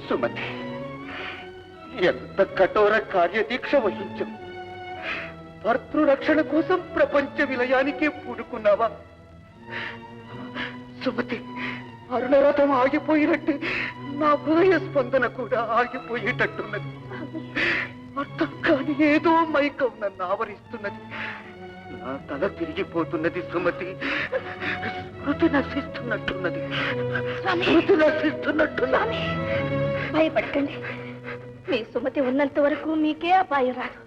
సుమతి, ఎంత కఠోర కార్యదీక్ష వహించు. భర్తృరక్షణ కోసం ప్రపంచ విలయానికే పూడుకున్నావా? సుమతి, అరుణరథం ఆగిపోయినట్టు నా హృదయ స్పందన కూడా ఆగిపోయేటట్టున్నది. అర్థం కాని ఏదో మైకం నన్ను ఆవరిస్తున్నది. నా తల తిరిగిపోతున్నది సుమతి. స్మృతి నశిస్తున్నట్టున్నది. స్మృతి నశిస్తున్నట్టున్నది. భయపడకండి, మీ సుమతి ఉన్నంత వరకు మీకే అపాయం రాదు.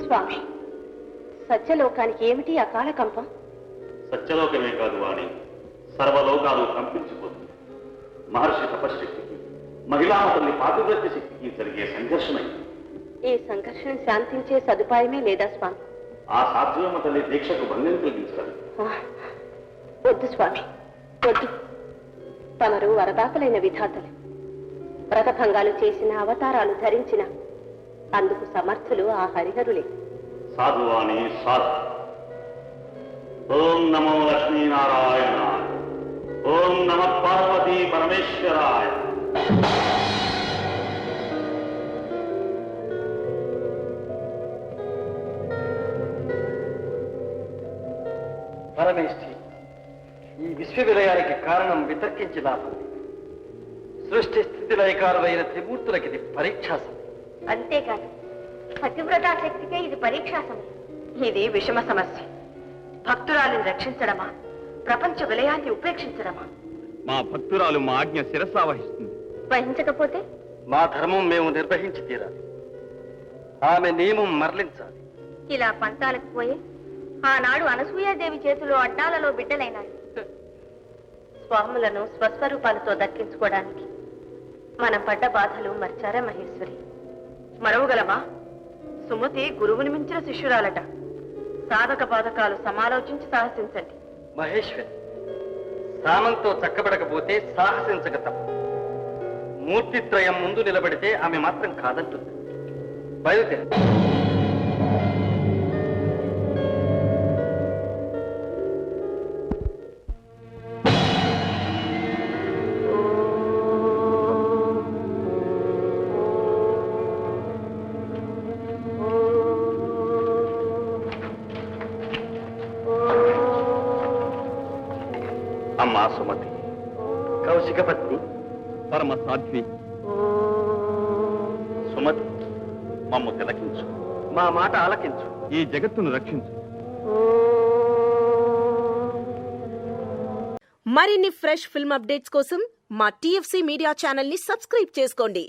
స్వామి, సత్యలోకానికి ఏమిటి అకాల కంపం? సత్యలోకమే కాదు వాణి, సర్వలోకాలు కంపించిపోతుంది. మహర్షి తపశక్తికి, మహిళామతల్ని పాతివ్రత్య శక్తికి జరిగే సంఘర్షణ. ఈ సంఘర్షణ శాంతించే సదుపాయమే లేదా స్వామి? ఆ సాధ్యమ తల్లి దీక్షకు భంగం కలిగించాలి. వద్దు స్వామి, వద్దు. తమరు వరదాతలైన విధాతలు. వ్రతభంగాలు చేసిన, అవతారాలు ధరించిన అందుకు సమర్థులు ఆ హరిహరులే. సాధువాణి సాధు. ఓం నమో లక్ష్మీనారాయణాయ. ఓం నమ పార్వతీ పరమేశ్వరాయ. పరమేష్ఠి, ఈ విశ్వ విలయానికి కారణం వితర్కించి లాభం. సృష్టి స్థితి లయకారులైన త్రిమూర్తులకి ఇది పరీక్షా సమయం. అంతేకాదు, పతివ్రతా శక్తికే ఇది పరీక్షా సమయం. ఇది విషమ సమస్య. భక్తురాలిని రక్షించడమా, ప్రపంచ విలయాన్ని ఉపేక్షించడమా? మా భక్తురాలు మా ఆజ్ఞ శిరసావహిస్తుంది. వహించకపోతే మా ధర్మం మేము నిర్వహించి తీరాలి. ఆమె నియమం మరలించాలి. ఇలా పంతాలకు పోయి ఆనాడు అనసూయాదేవి చేతిలో అడ్డాలలో బిడ్డలైనాయి. స్వాములను స్వస్వరూపాలతో దక్కించుకోవడానికి మనం పడ్డ బాధలు మర్చారా మహేశ్వరి? మరవగలమా? సుమతి గురువుని మించిన శిష్యురాలట. సాధక బాధకాలు సమాలోచించి సాహసించండి. మహేశ్వరి, సామంతో చక్కబడకపోతే సాహసించక తప్ప. మూర్తిత్రయం ముందు నిలబడితే ఆమె మాత్రం కాదంటుంది. బయలుదేరి. అమ్మా సుమతి, కౌశిక పత్ని, పరమ సాధ్వి సుమతి, మమ్ము తిలకించు. మా మాట ఆలకించు. ఈ జగత్తును రక్షించు. మరిన్ని ఫ్రెష్ ఫిల్మ్ అప్డేట్స్ కోసం మా TFC మీడియా ఛానల్ ని సబ్స్క్రైబ్ చేసుకోండి.